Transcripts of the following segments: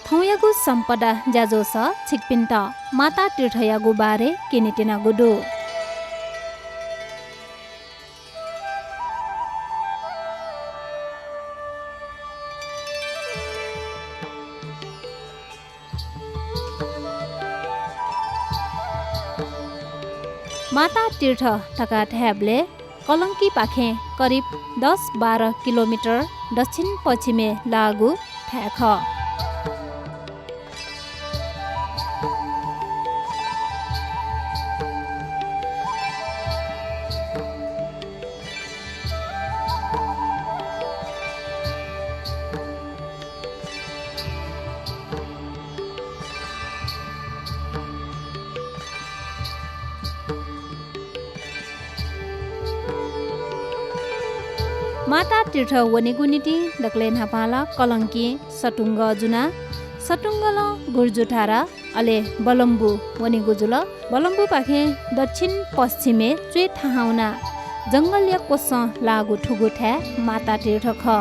थौयागु सम्पदा ज्याजो स छिकपिन्ट माता तीर्थयागु बारे किनिटिना गुडु माता तीर्थ टका ठ्याबले कलङ्की पाखे करिब 10-12 किलोमिटर दक्षिण पश्चिमे लागु ठ्याख माता तीर्थ वनिगुनिटी दक्ले नापाला कलङ्की सटुङ्ग जुना सटुङ्गल गुर्जुठारा अले बलम्बु वनिगुजुल बलम्बु पाखे दक्षिण पश्चिमे चुए थाहाउना जङ्गलिया कोस लागु ठुगु ठ्या माता तीर्थ ख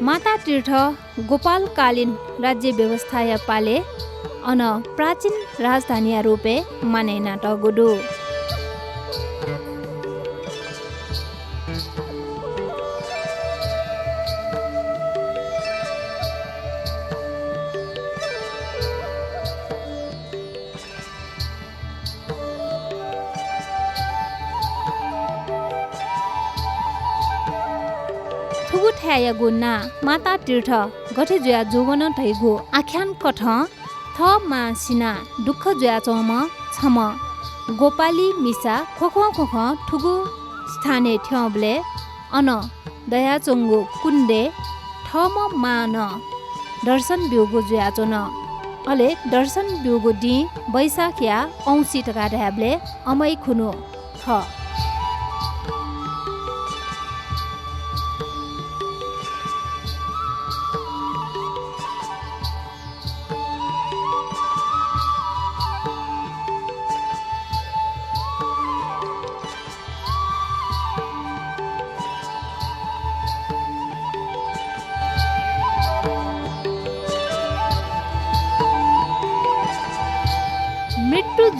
माता तीर्थ गोपालकालीन राज्य व्यवस्था या पाले अन प्राचीन राजधानी रूपे मानेना त गुडु गुना माता तीर्थ गठे जुया जोवन थैगु आख्यान कठ थ मा सिना दुख जुया चौम छम गोपाली मिसा खोखो खोखो ठुगु स्थाने ठ्याब्ले अन दया चोंगु कुण्डे ठम मान दर्शन बिउगु जुया चोन अले दर्शन बिउगु दि बैशाखिया औंसी टका ढ्याब्ले अमै खुनु थ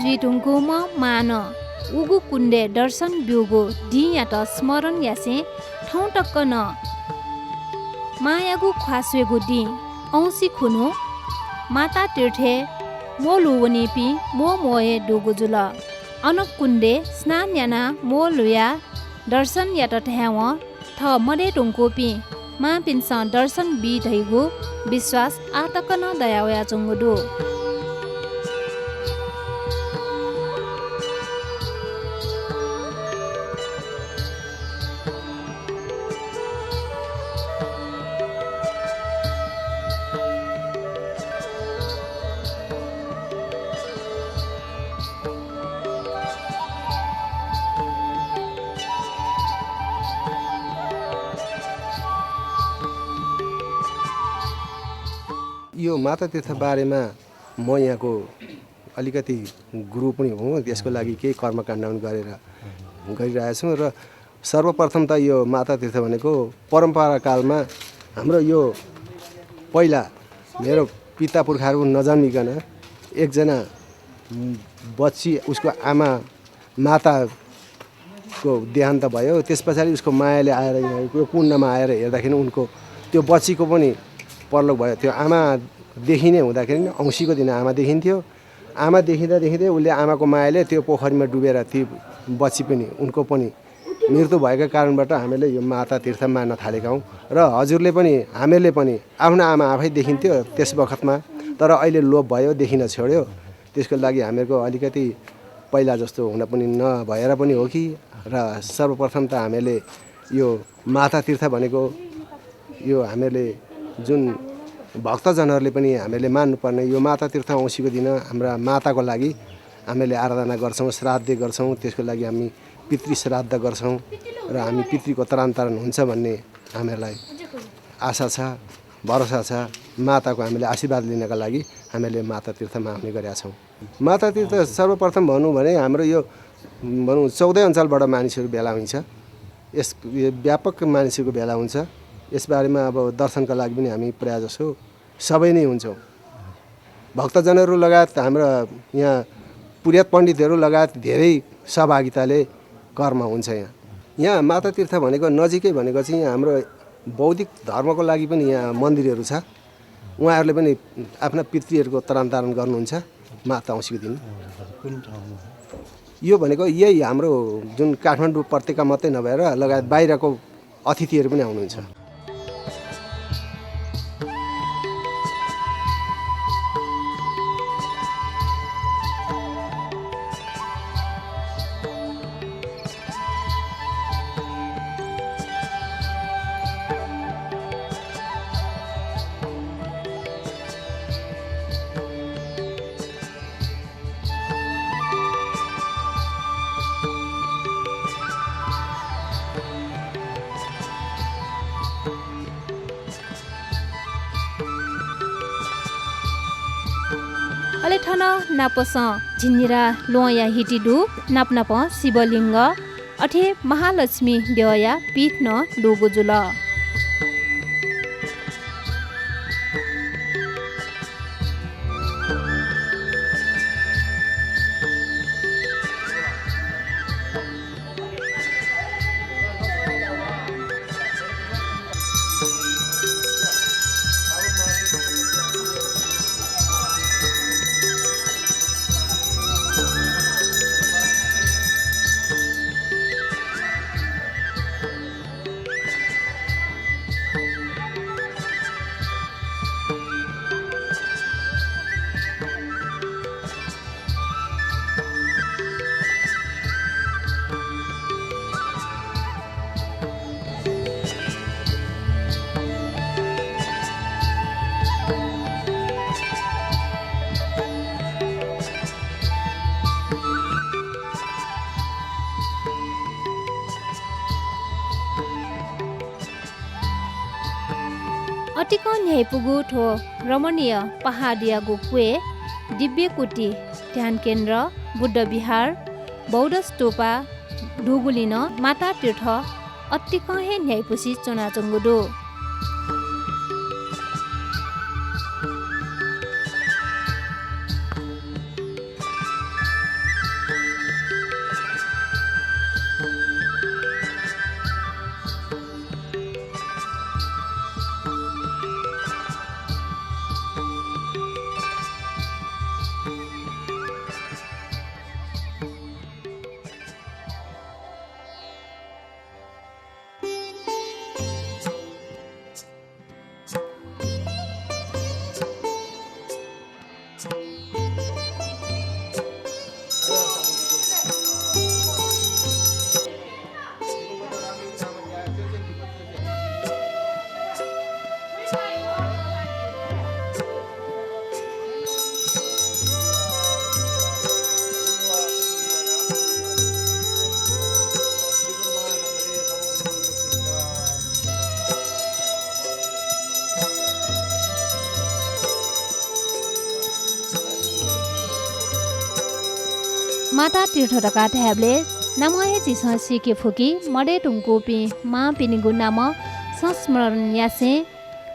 जुइटुङकुम मान उगु कुण्डे दर्शन बिउगु दिया त स्मरण यासे ठौँ टक्क न मायागु ख्वास्वेगु दि औंसी खुनु माता तीर्थे मोलु वनिपि मो मोए डुगुजुल अनक कुण्डे स्नान याना मोलुया दर्शन या त ठ्याव थ मडे टुङकोपि मा पिन्स दर्शन बि धैगु विश्वास आटक न दयावया चुङगुडु यो माता तीर्थ बारेमा म यहाँको अलिकति गुरु पनि हुँ त्यसको लागि केही कर्मकाण्ड गरेर गरिरहेछु र सर्वप्रथम त यो माता तीर्थ भनेको परम्परा कालमा हाम्रो यो पहिला मेरो पिता पुर्खाहरू नजन्मिकन एकजना बच्ची उसको आमा माताको देहान्त भयो त्यस पछाडि उसको मायाले आएर यो कुण्डमा आएर हेर्दाखेरि उनको त्यो बच्चीको पनि परलोक भयो त्यो आमा देखिने हुँदाखेरि औँसीको दिन आमा देखिन्थ्यो आमा देखिँदा देखिँदै उसले आमाको मायाले त्यो पोखरीमा डुबेर ती बच्ची पनि उनको पनि मृत्यु भएको कारणबाट हामीले यो माता तीर्थ मान्न थालेका हौँ र हजुरले पनि हामीहरूले पनि आफ्नो आमा आफै देखिन्थ्यो त्यस बखतमा तर अहिले लोप भयो देखिन छोड्यो त्यसको लागि हामीहरूको अलिकति पहिला जस्तो हुन पनि नभएर पनि हो कि र सर्वप्रथम त हामीले यो माता तीर्थ भनेको यो हामीले जुन भक्तजनहरूले पनि हामीले मान्नुपर्ने यो माता तीर्थ औँसीको दिन हाम्रा माताको लागि हामीले आराधना गर्छौँ, श्राद्ध गर्छौँ। त्यसको लागि हामी पितृ श्राद्ध गर्छौँ र हामी पितृको तरान हुन्छ भन्ने हामीहरूलाई आशा छ, भरोसा छ। माताको हामीले आशीर्वाद लिनका लागि हामीले माता तीर्थमा आउने गरेका छौँ। माता तीर्थ सर्वप्रथम भनौँ भने हाम्रो यो भनौँ 14 अञ्चलबाट मानिसहरू भेला हुन्छ। यस व्यापक मानिसहरूको भेला हुन्छ। यसबारेमा अब दर्शनका लागि पनि हामी प्रायः जसो सबै नै हुन्छौँ। भक्तजनहरू लगायत हाम्रा यहाँ पुर्यात पण्डितहरू लगायत धेरै सहभागिताले कर्म हुन्छ। यहाँ माता तीर्थ भनेको नजिकै भनेको चाहिँ यहाँ हाम्रो बौद्धिक धर्मको लागि पनि यहाँ मन्दिरहरू छ। उहाँहरूले पनि आफ्ना पितृहरूको तरान गर्नुहुन्छ माता औँसीको दिन। यो भनेको यही हाम्रो जुन काठमाडौँ उपत्यका मात्रै नभएर लगायत बाहिरको अतिथिहरू पनि आउनुहुन्छ। अले ठन नापस झिन्निरा लोया हिटिडु नापनाप शिवलिङ्ग अठे महालक्ष्मी देवया पीठ न डोगोजुल। अटिक न्यायपुगु ठो रमणीय पहाडिया गोकुए दिव्यकुटी ध्यान केन्द्र बुद्ध विहार बौद्ध स्तूपा ढुगुलिन माता तीर्थ अटिक हे न्यायपुसी चनाचङ्गुडो। माता तीर्थ ढका ढ्याबले नामहे चिस सिके फुकी मडे टुङकोपी मा पिनिगु नाम संस्मरण यासे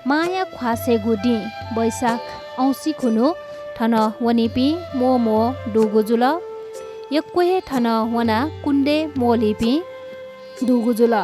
माया ख्वासे गुडी बैशाख औँसी खुनु ठन वनिपी मो डुगुजुल यक्कोहे ठन वना कुण्डे मोलिपी डुगुजुल।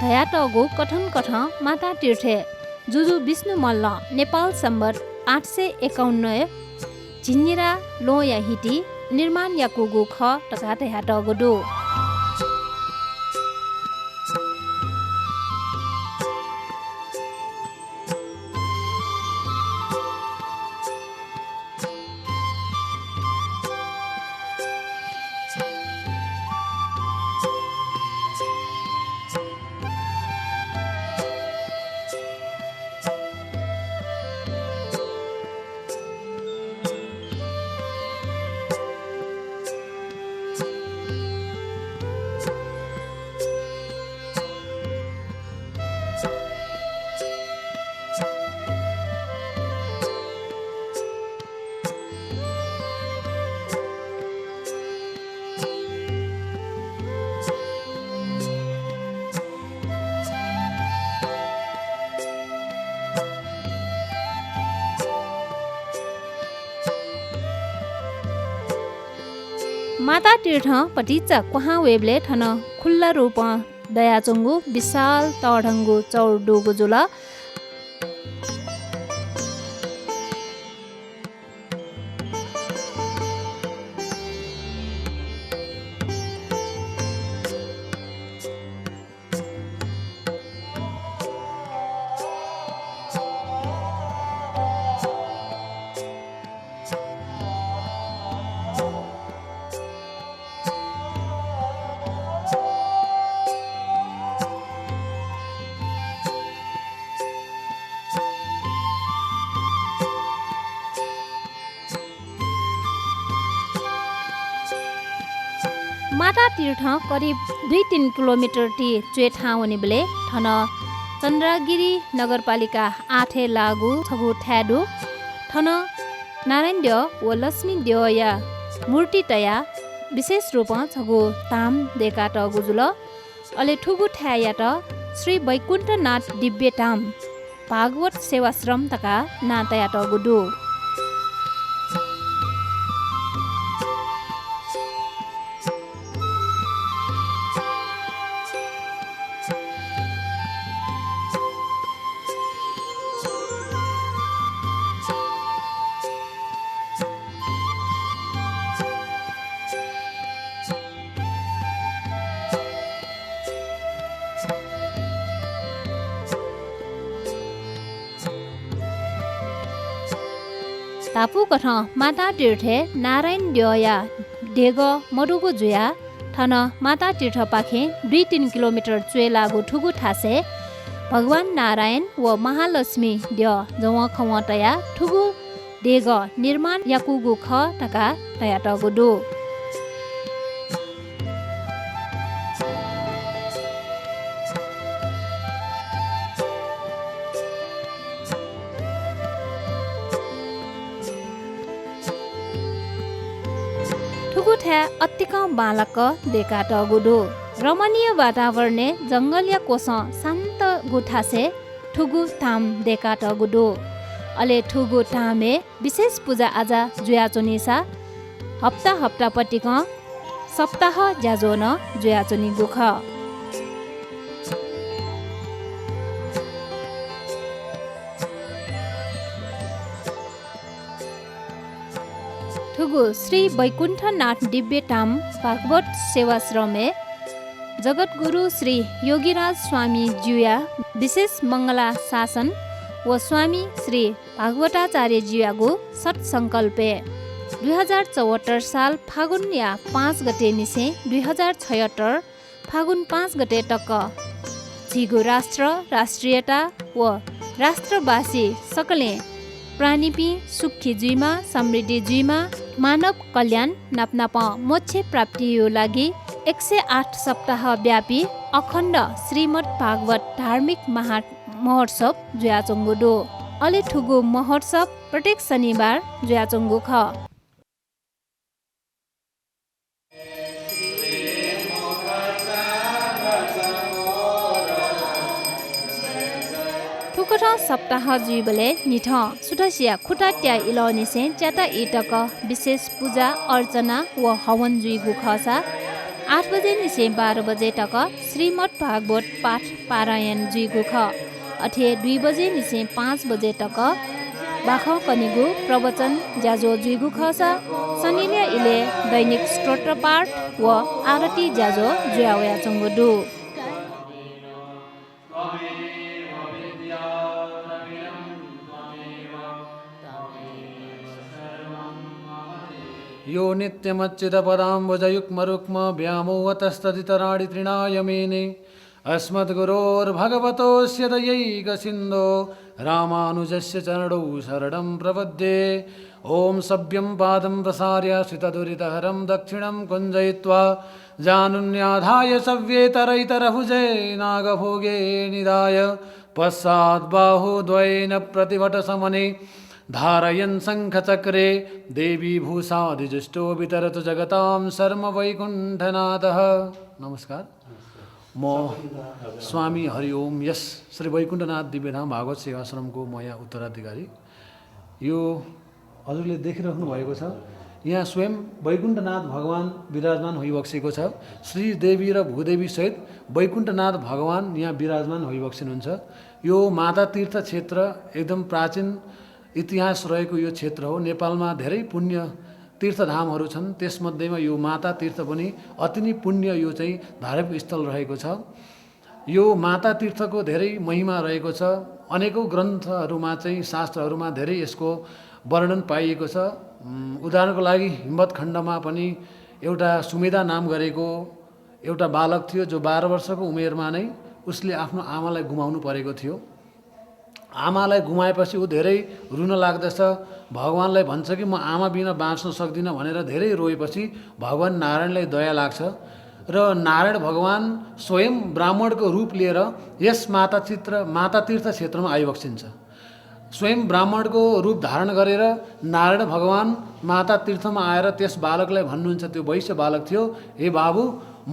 धयाटगो कठन माता तीर्थे जुजु विष्णु मल्ल नेपाल सम्बत 851 झिन्निरा लोया हिटी निर्माण याकुगु ख टका धयाटगो दो माता तीर्थ पटिचा क्वहाँ वेबले ठन खुल्ला रूप दयाचुङ्गु विशाल तढङ्गु चौडुगु जुल माता तीर्थ करिब 2-3 किलोमिटर टी चुए ठाउँ हुने बेले ठन चन्द्रगिरी नगरपालिका 8 लागु छगु ठ्याडु ठन नारायण देव व लक्ष्मी देव या मूर्ति तया विशेष रूप छगु ताम देका त गुजुल अले ठुगु ठ्याया त श्री वैकुण्ठनाथ दिव्य ताम भागवत सेवाश्रम तका नातया त गुडु तापु कथ माता तीर्थे नारायण देवया डेग मरुगु जुया ठन माता तीर्थ पाखे 2-3 किलोमिटर चुए लागु ठुगु ठासे भगवान नारायण व महालक्ष्मी देव जव खव तया ठुगु डेग निर्माण याकुगु ख टका तया टगु दु अत्तिक बालक देका टगुडो रमणीय वातावरण जंगलिया कोस शान्त गुठासे ठुगु ताम देका टगुडो अले ठुगु तामे विशेष पूजा आजा जुयाचोनिसा हप्ता पटिक सप्ताह ज्याजोन जुयाचोनि गुख ठुगु श्री वैकुण्ठनाथ दिव्य ताम भागवत सेवाश्रमे जगतगुरु श्री योगीराज स्वामी ज्यूया विशेष मङ्गला शासन व स्वामी श्री भागवताचार्य ज्यूयागु सत्सङ्कल्पे 2074 साल फागुन या 5 गते निसे 2076 फागुन 5 गते टक्क झिगु राष्ट्र राष्ट्रियता व राष्ट्रवासी सकले प्राणीपी सुखी जुइमा समृद्धि जुइमा मानव कल्याण नाप्नाप मोक्ष प्राप्ति यो लागि 108 सप्ताह व्यापी अखण्ड श्रीमद् भागवत धार्मिक महोत्सव जुयाचोङ्गु दो अले ठुगु महोत्सव प्रत्येक शनिबार जुयाचोङ्गु ख ठुकट सप्ताह जुइबले निठ सुटसिया खुटाट्या इलनिसे च्याता इटक विशेष पूजा अर्चना व हवन जुइगु खसा 8 बजे निसे 12 बजे तक श्रीमद् भागवत पाठ पारायण जुइगु ख। अठे 2 बजे निसे 5 बजे तक बाख कनिगु प्रवचन ज्याजो जुइगु खस। शनिले इले दैनिक स्तोत्र पाठ व आरती ज्याजो जुयावया चंगुदु। यो नित्यमच्युतपदाम्बुजयुग्मरुक्म व्यामोहतस्तदितराणि तृणाय मेने अस्मद्गुरोर्भगवतोऽस्य दयैकसिन्धो रामानुजस्य चरणौ शरणं प्रपद्ये। ॐ सभ्यं पादं प्रसार्य श्रितदुरितहरं दक्षिणं कुञ्जयित्वा जानुन्याधाय सव्येतरैतरभुजे नागभोगे निधाय पश्चाद्बाहुद्वयेन प्रतिभटसमने धारयन् शङ्खचक्रे देवी भूषादिजुष्टो वितरतु जगतां शर्म वैकुण्ठनाथः। नमस्कार, म स्वामी हरिओम यस श्री वैकुण्ठनाथ दिव्यधाम भागवत सेवाश्रमको म यहाँ उत्तराधिकारी। यो हजुरले देखिराख्नु भएको छ, यहाँ स्वयं वैकुण्ठनाथ भगवान विराजमान होइबक्सेको छ। श्री देवी र भूदेवी सहित वैकुण्ठनाथ भगवान यहाँ विराजमान होइबक्सिनुहुन्छ। यो माता तीर्थ क्षेत्र एकदम प्राचीन इतिहास रहेको यो क्षेत्र हो। नेपालमा धेरै पुण्य तीर्थधामहरू छन्, त्यसमध्येमा यो माता तीर्थ पनि अति नै पुण्य यो चाहिँ धार्मिक स्थल रहेको छ। यो माता तीर्थको धेरै महिमा रहेको छ। अनेकौँ ग्रन्थहरूमा चाहिँ शास्त्रहरूमा धेरै यसको वर्णन पाइएको छ। उदाहरणको लागि हिम्मत खण्डमा पनि एउटा सुमेधा नाम गरेको एउटा बालक थियो, जो 12 वर्षको उमेरमा नै उसले आफ्नो आमालाई गुमाउनु परेको थियो। आमालाई गुमाएपछि ऊ धेरै रुन लाग्दछ। भगवानलाई भन्छ कि म आमा बिना बाँच्न सक्दिनँ भनेर धेरै रोएपछि भगवान नारायणलाई दया लाग्छ र नारायण भगवान स्वयं ब्राह्मणको रूप लिएर यस माता तीर्थ क्षेत्रमा आइबक्सिन्छ। स्वयं ब्राह्मणको रूप धारण गरेर नारायण भगवान माता तीर्थमा आएर त्यस बालकलाई भन्नुहुन्छ, त्यो वैश्य बालक थियो, हे बाबु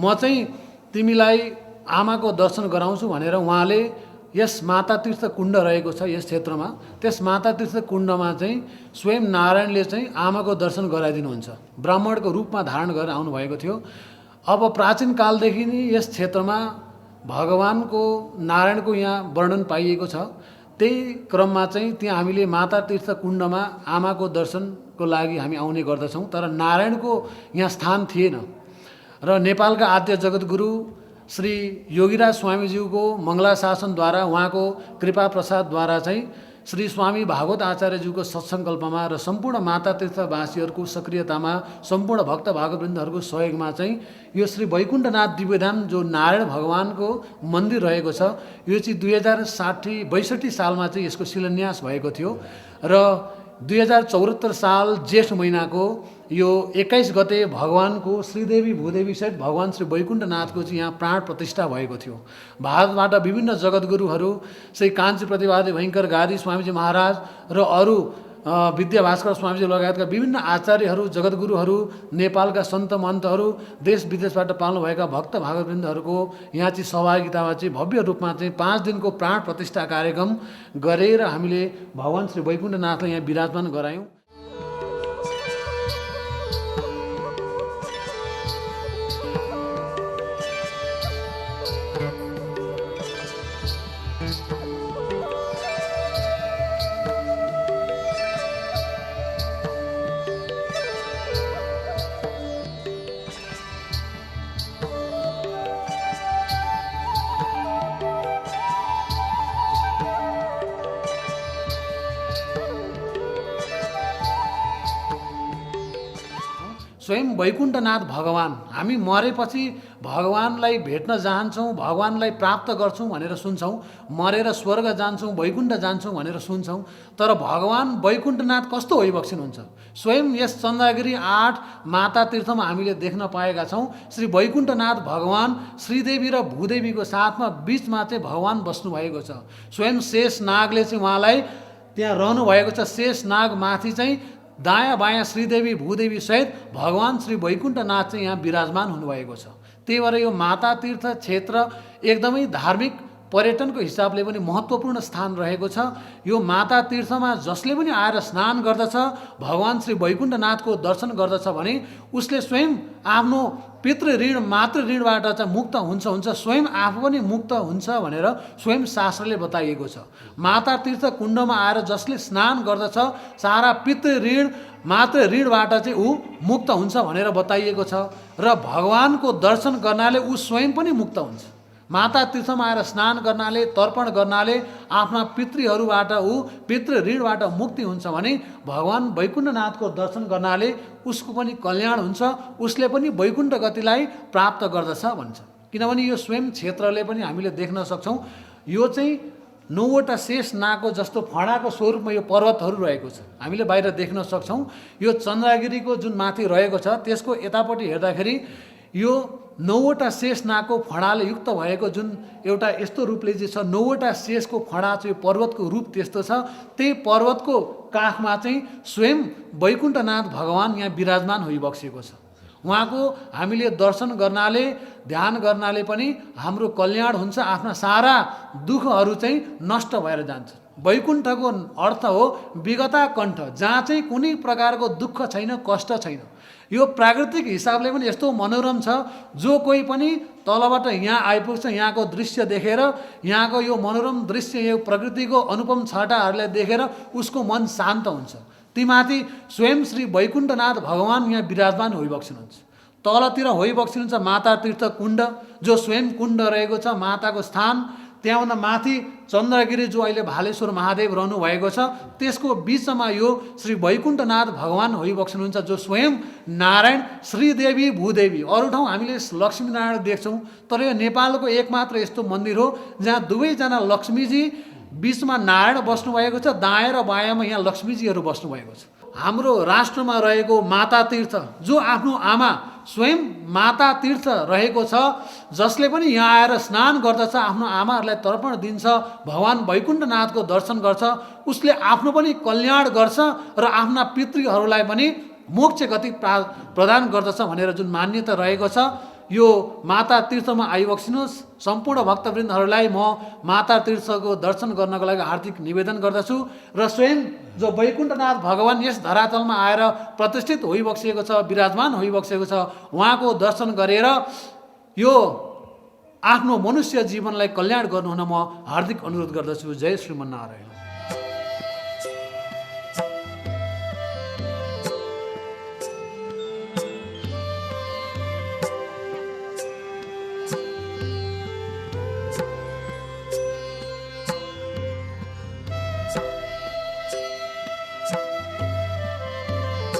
म चाहिँ तिमीलाई आमाको दर्शन गराउँछु भनेर उहाँले यस माता तीर्थ कुण्ड रहेको छ यस क्षेत्रमा, त्यस माता तीर्थ कुण्डमा चाहिँ स्वयं नारायणले चाहिँ आमाको दर्शन गराइदिनुहुन्छ। ब्राह्मणको रूपमा धारण गरेर आउनुभएको थियो। अब प्राचीन कालदेखि नै यस क्षेत्रमा भगवानको नारायणको यहाँ वर्णन पाइएको छ। त्यही क्रममा चाहिँ त्यहाँ हामीले माता तीर्थ कुण्डमा आमाको दर्शनको लागि हामी आउने गर्दछौँ। तर नारायणको यहाँ स्थान थिएन र नेपालका आद्य जगद्गुरु श्री योगीराज स्वामीज्यूको मङ्गला शासनद्वारा उहाँको कृपा प्रसादद्वारा चाहिँ श्री स्वामी भागवत आचार्यज्यूको सत्सङ्कल्पमा र सम्पूर्ण माता तीर्थवासीहरूको सक्रियतामा सम्पूर्ण भक्त भागवतवृन्दहरूको सहयोगमा चाहिँ यो श्री वैकुण्ठनाथ दिव्यधाम जो नारायण भगवानको मन्दिर रहेको छ, यो चाहिँ 2062 सालमा चाहिँ यसको शिलान्यास भएको थियो र 2074 साल जेठ महिनाको यो 21 गते भगवानको श्रीदेवी भूदेवी सहित भगवान श्री वैकुण्ठनाथको चाहिँ यहाँ प्राण प्रतिष्ठा भएको थियो। भारतबाट विभिन्न जगद्गुरुहरू श्री काञ्ची प्रतिवादी भयङ्कर गादी स्वामीजी महाराज र अरू विद्या भास्कर स्वामीजी लगायतका विभिन्न आचार्यहरू जगद्गुरुहरू नेपालका सन्त मन्तहरू देश विदेशबाट पाल्नुभएका भक्त भागवतवृन्दहरूको यहाँ चाहिँ सहभागितामा चाहिँ भव्य रूपमा चाहिँ 5 दिनको प्राण प्रतिष्ठा कार्यक्रम गरेर हामीले भगवान श्री वैकुण्ठनाथलाई यहाँ विराजमान गरायौँ। स्वयं वैकुण्ठनाथ भगवान, हामी मरेपछि भगवानलाई भेट्न चाहन्छौँ, भगवानलाई प्राप्त गर्छौँ भनेर सुन्छौँ, मरेर स्वर्ग जान्छौँ, वैकुण्ठ जान्छौँ भनेर सुन्छौँ। तर भगवान वैकुण्ठनाथ कस्तो होइबक्सिनुहुन्छ? स्वयं यस चन्दागिरी 8 माता तीर्थमा हामीले देख्न पाएका छौँ। श्री वैकुण्ठनाथ भगवान श्रीदेवी र भूदेवीको साथमा बिचमा चाहिँ भगवान बस्नुभएको छ। स्वयं शेष नागले चाहिँ उहाँलाई त्यहाँ रहनुभएको छ। शेष नाग माथि चाहिँ दायाँ बायाँ श्रीदेवी भूदेवी सहित भगवान श्री वैकुण्ठनाथ चाहिँ यहाँ विराजमान हुनुभएको छ। त्यही भएर यो माता तीर्थ क्षेत्र एकदमै धार्मिक पर्यटनको हिसाबले पनि महत्त्वपूर्ण स्थान रहेको छ। यो माता तीर्थमा जसले पनि आएर स्नान गर्दछ, भगवान श्री वैकुण्ठनाथको दर्शन गर्दछ भने उसले स्वयं आफ्नो पितृ ऋण मातृ ऋणबाट चाहिँ मुक्त हुन्छ, स्वयं आफू पनि मुक्त हुन्छ भनेर स्वयं शास्त्रले बताइएको छ। माता तीर्थ कुण्डमा आएर जसले स्नान गर्दछ सारा पितृ ऋण मातृ ऋणबाट चाहिँ ऊ मुक्त हुन्छ भनेर बताइएको छ। र भगवानको दर्शन गर्नाले ऊ स्वयं पनि मुक्त हुन्छ। माता तीर्थमा आएर स्नान गर्नाले, तर्पण गर्नाले आफ्ना पितृहरूबाट ऊ पितृ ऋणबाट मुक्ति हुन्छ भने भगवान वैकुण्ठनाथको दर्शन गर्नाले उसको पनि कल्याण हुन्छ, उसले पनि वैकुण्ठ गतिलाई प्राप्त गर्दछ भन्छ। किनभने यो स्वयं क्षेत्रले पनि हामीले देख्न सक्छौँ, यो चाहिँ 9वटा शेष नागको जस्तो फडाको स्वरूपमा यो पर्वतहरू रहेको छ। हामीले बाहिर देख्न सक्छौँ यो चन्द्रगिरीको जुन माथि रहेको छ त्यसको यतापट्टि हेर्दाखेरि यो 9वटा शेष नागको फडाले युक्त भएको जुन एउटा यस्तो रूपले चाहिँ छ, 9वटा शेषको फडा चाहिँ पर्वतको रूप त्यस्तो छ। त्यही पर्वतको काखमा चाहिँ स्वयं वैकुण्ठनाथ भगवान यहाँ विराजमान होइबसेको छ। उहाँको हामीले दर्शन गर्नाले, ध्यान गर्नाले पनि हाम्रो कल्याण हुन्छ, आफ्ना सारा दुःखहरू चाहिँ नष्ट भएर जान्छ। वैकुण्ठको अर्थ हो विगता कण्ठ, जहाँ चाहिँ कुनै प्रकारको दुःख छैन, कष्ट छैन। यो प्राकृतिक हिसाबले पनि यस्तो मनोरम छ, जो कोही पनि तलबाट यहाँ आइपुग्छ, यहाँको दृश्य देखेर, यहाँको यो मनोरम दृश्य, यो प्रकृतिको अनुपम छटाहरूलाई देखेर उसको मन शान्त हुन्छ। तीमाथि स्वयं श्री वैकुण्ठनाथ भगवान यहाँ विराजमान होइबक्सिनुहुन्छ। तलतिर होइबक्सिनुहुन्छ माता तीर्थ कुण्ड, जो स्वयं कुण्ड रहेको छ, माताको स्थान। त्यहाँभन्दा माथि चन्द्रगिरी जो अहिले भालेश्वर महादेव रहनु भएको छ, त्यसको बिचमा यो श्री वैकुण्ठनाथ भगवान होइबक्सिनुहुन्छ, जो स्वयं नारायण श्रीदेवी भूदेवी। अरू ठाउँ हामीले लक्ष्मीनारायण देख्छौँ, तर यो नेपालको एकमात्र यस्तो मन्दिर हो जहाँ दुवैजना लक्ष्मीजी, बिचमा नारायण बस्नुभएको छ, दायाँ र बायाँमा यहाँ लक्ष्मीजीहरू बस्नुभएको छ। हाम्रो राष्ट्रमा रहेको माता तीर्थ, जो आफ्नो आमा स्वयं माता तीर्थ रहेको छ, जसले पनि यहाँ आएर स्नान गर्दछ, आफ्नो आमाहरूलाई तर्पण दिन्छ, भगवान वैकुण्ठनाथको दर्शन गर्छ, उसले आफ्नो पनि कल्याण गर्छ र आफ्ना पितृहरूलाई पनि मोक्ष गति प्रदान गर्दछ भनेर जुन मान्यता रहेको छ। यो माता तीर्थमा आइबक्सिनुहोस्। सम्पूर्ण भक्तवृन्दहरूलाई म माता तीर्थको दर्शन गर्नको लागि हार्दिक निवेदन गर्दछु। र स्वयं जो वैकुण्ठनाथ भगवान यस धरातलमा आएर प्रतिष्ठित होइबक्सिएको छ, विराजमान होइबक्सिएको छ, उहाँको दर्शन गरेर यो आफ्नो मनुष्य जीवनलाई कल्याण गर्नुहुन म हार्दिक अनुरोध गर्दछु। जय श्रीमन्नारायण।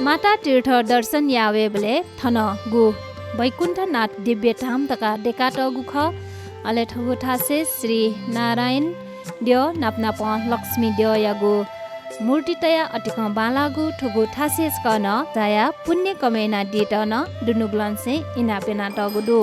माता तीर्थ दर्शन यावेबले थन गु वैकुण्ठनाथ दिव्य धाम तका डेकाट गुख अले ठगु ठासे श्री नारायण द्यो नापनाप लक्ष्मी द्यो यागु मूर्ति तया अटिक बालागु ठगु ठासे स्कन जाया पुण्य कमेना दिटन दुनुग्लन से इना पेना टगुदु।